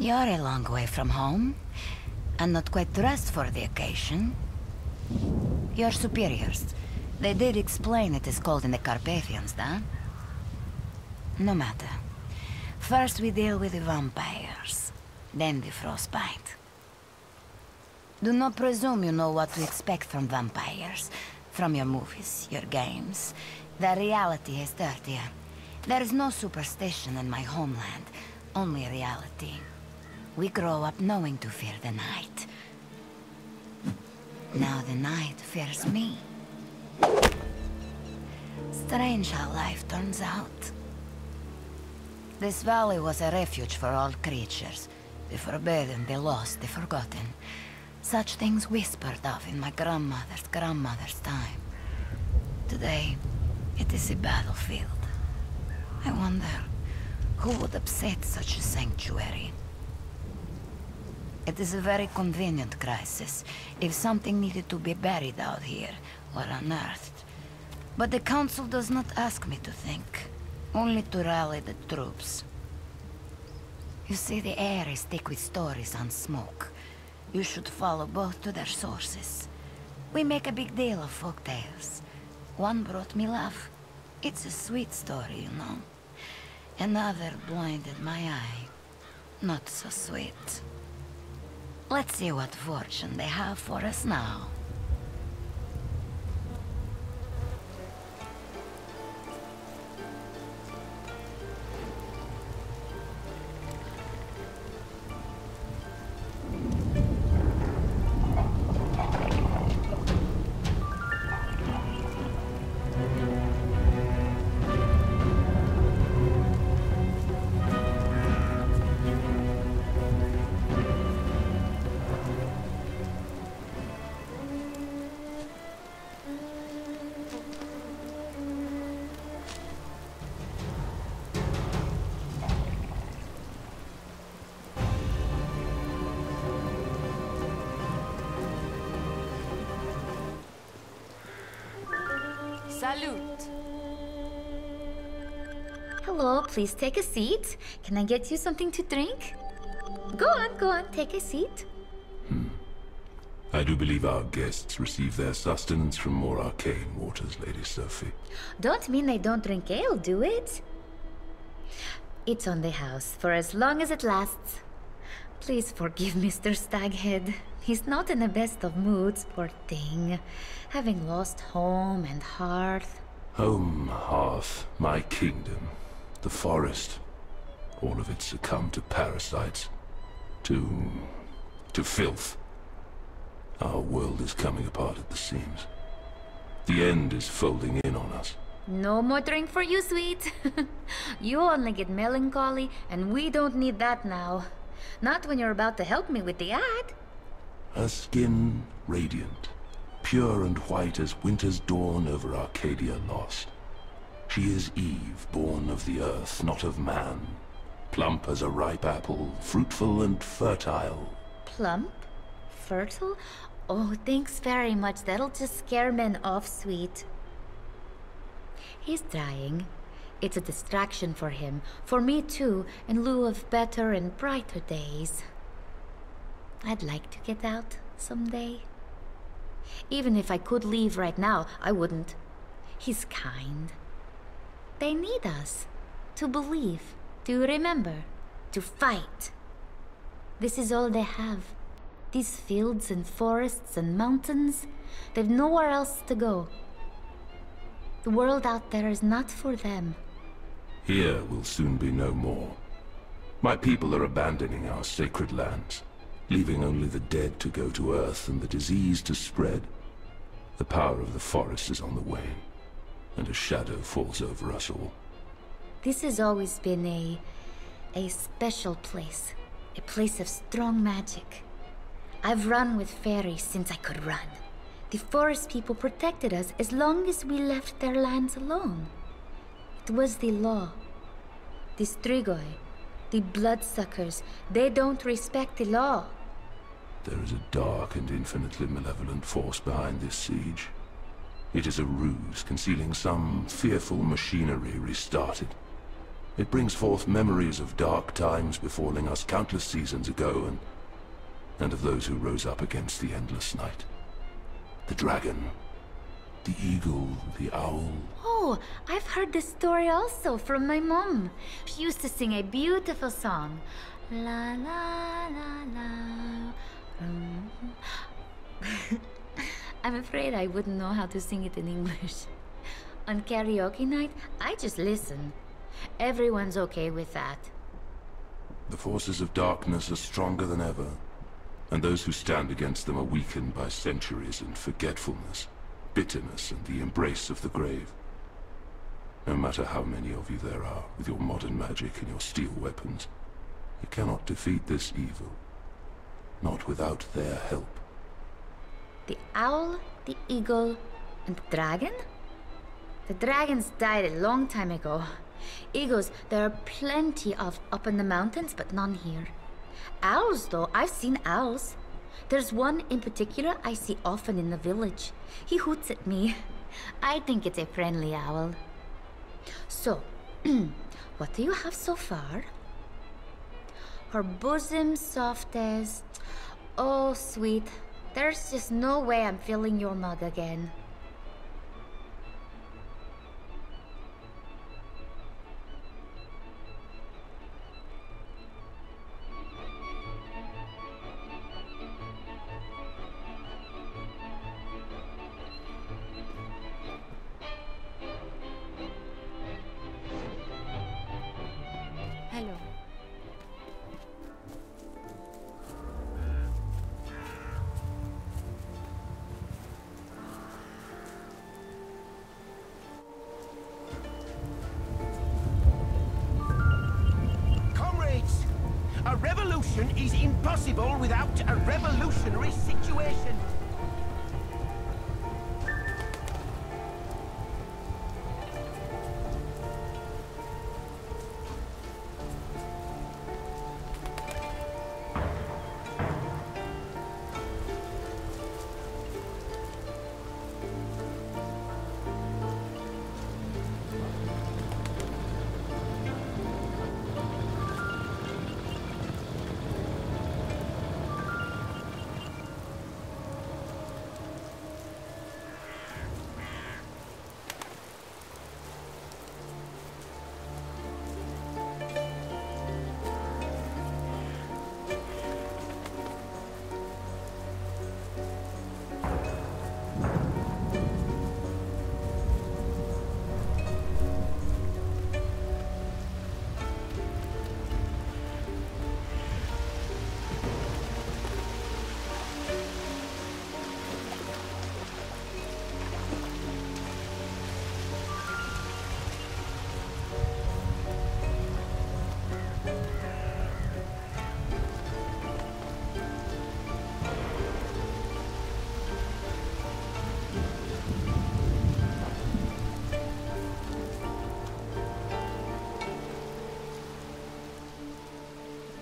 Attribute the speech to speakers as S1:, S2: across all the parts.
S1: You're a long way from home, and not quite dressed for the occasion. Your superiors, they did explain it is cold in the Carpathians, then? No matter. First we deal with the vampires, then the frostbite. Do not presume you know what to expect from vampires, from your movies, your games. The reality is dirtier. There is no superstition in my homeland, only reality. We grow up knowing to fear the night. Now the night fears me. Strange how life turns out. This valley was a refuge for all creatures. The forbidden, the lost, the forgotten. Such things whispered of in my grandmother's time. Today, it is a battlefield. I wonder, who would upset such a sanctuary? It is a very convenient crisis, if something needed to be buried out here, or unearthed. But the Council does not ask me to think, only to rally the troops. You see, the air is thick with stories on smoke. You should follow both to their sources. We make a big deal of folk tales. One brought me love. It's a sweet story, you know. Another blinded my eye. Not so sweet. Let's see what fortune they have for us now.
S2: Salute!
S3: Hello, please take a seat. Can I get you something to drink? Go on, take a seat.
S4: I do believe our guests receive their sustenance from more arcane waters, Lady Sophie.
S3: Don't mean they don't drink ale, do it? It's on the house, for as long as it lasts. Please forgive Mr. Staghead. He's not in the best of moods, poor thing. Having lost home and hearth.
S4: Home, hearth, my kingdom, the forest. All of it succumbed to parasites. To filth. Our world is coming apart at the seams. The end is folding in on us.
S3: No more drink for you, sweet. You only get melancholy, and we don't need that now. Not when you're about to help me with the ad.
S4: Her skin radiant, pure and white as winter's dawn over Arcadia lost. She is Eve, born of the earth, not of man. Plump as a ripe apple, fruitful and fertile.
S3: Plump? Fertile? Oh, thanks very much. That'll just scare men off, sweet. He's trying. It's a distraction for him. For me too, in lieu of better and brighter days. I'd like to get out someday. Even if I could leave right now, I wouldn't. He's kind. They need us. To believe. To remember. To fight. This is all they have. These fields and forests and mountains. They've nowhere else to go. The world out there is not for them.
S4: Here will soon be no more. My people are abandoning our sacred lands, leaving only the dead to go to Earth and the disease to spread. The power of the forest is on the wane, and a shadow falls over us all.
S3: This has always been a special place. A place of strong magic. I've run with fairies since I could run. The forest people protected us as long as we left their lands alone. It was the law. The Strigoi, the bloodsuckers, they don't respect the law.
S4: There is a dark and infinitely malevolent force behind this siege. It is a ruse concealing some fearful machinery restarted. It brings forth memories of dark times befalling us countless seasons ago, and of those who rose up against the endless night. The dragon, the eagle, the owl.
S3: Oh, I've heard this story also from my mom. She used to sing a beautiful song. La la la la. I'm afraid I wouldn't know how to sing it in English. On karaoke night, I just listen. Everyone's okay with that.
S4: The forces of darkness are stronger than ever, and those who stand against them are weakened by centuries and forgetfulness, bitterness, and the embrace of the grave. No matter how many of you there are, with your modern magic and your steel weapons, you cannot defeat this evil. Not without their help.
S3: The owl, the eagle, and the dragon? The dragons died a long time ago. Eagles, there are plenty of up in the mountains, but none here. Owls, though, I've seen owls. There's one in particular I see often in the village. He hoots at me. I think it's a friendly owl. So, what do you have so far? Her bosom soft as... Oh, sweet. There's just no way I'm filling your mug again. Hello.
S2: Comrades, a revolution is impossible without a revolutionary situation.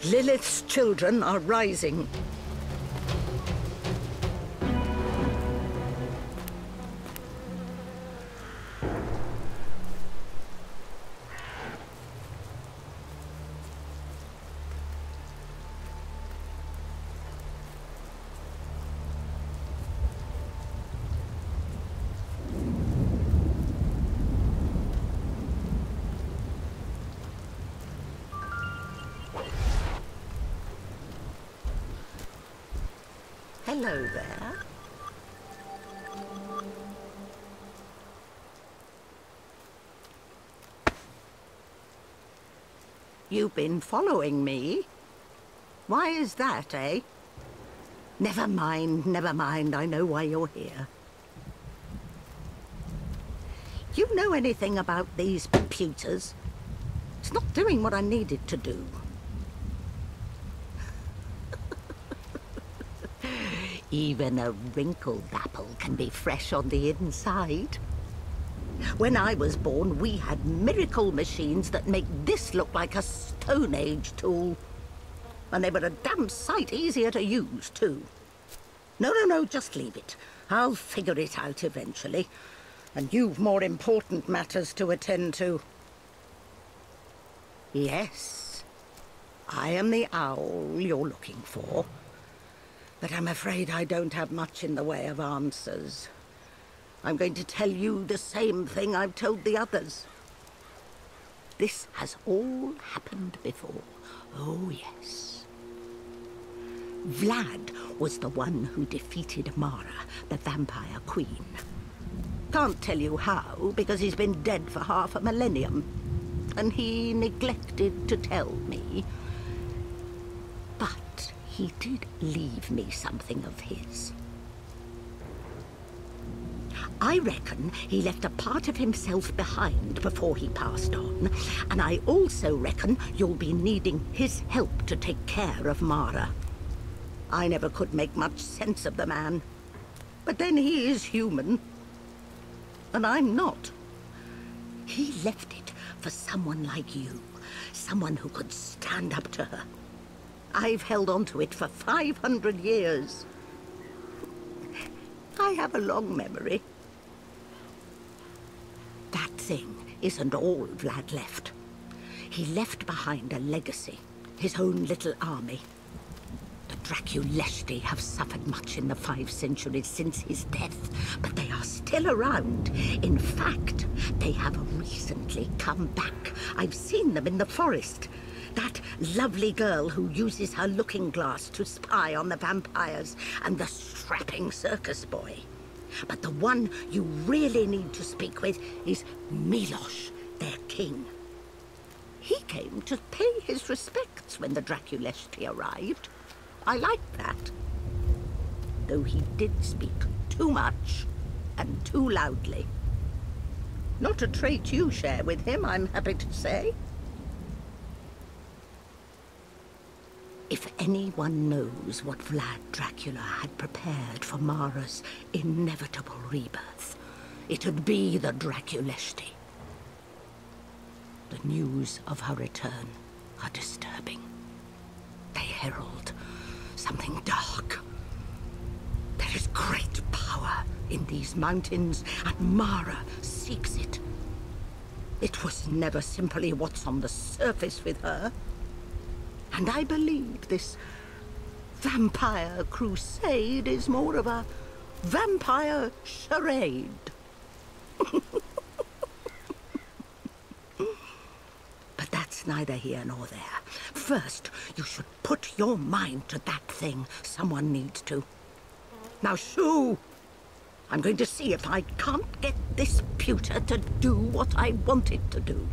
S5: Lilith's children are rising. Hello there. You've been following me? Why is that, eh? Never mind, I know why you're here. You know anything about these pewters? It's not doing what I need it to do. Even a wrinkled apple can be fresh on the inside. When I was born, we had miracle machines that make this look like a Stone Age tool. And they were a damn sight easier to use, too. No, just leave it. I'll figure it out eventually. And you've more important matters to attend to. Yes, I am the owl you're looking for. But I'm afraid I don't have much in the way of answers. I'm going to tell you the same thing I've told the others. This has all happened before. Oh, yes. Vlad was the one who defeated Mara, the vampire queen. Can't tell you how, because he's been dead for half a millennium. And he neglected to tell me. But he did leave me something of his. I reckon he left a part of himself behind before he passed on, and I also reckon you'll be needing his help to take care of Mara. I never could make much sense of the man, but then he is human, and I'm not. He left it for someone like you, someone who could stand up to her. I've held on to it for 500 years. I have a long memory. That thing isn't all Vlad left. He left behind a legacy, his own little army. The Draculesti have suffered much in the 5 centuries since his death, but they are still around. In fact, they have recently come back. I've seen them in the forest. That lovely girl who uses her looking glass to spy on the vampires, and the strapping circus boy. But the one you really need to speak with is Milos, their king. He came to pay his respects when the Draculesti arrived. I liked that. Though he did speak too much and too loudly. Not a trait you share with him, I'm happy to say. If anyone knows what Vlad Dracula had prepared for Mara's inevitable rebirth, it'd be the Draculesti. The news of her return are disturbing. They herald something dark. There is great power in these mountains, and Mara seeks it. It was never simply what's on the surface with her. And I believe this vampire crusade is more of a vampire charade. But that's neither here nor there. First, you should put your mind to that thing. Someone needs to. Now, shoo! I'm going to see if I can't get this pewter to do what I want it to do.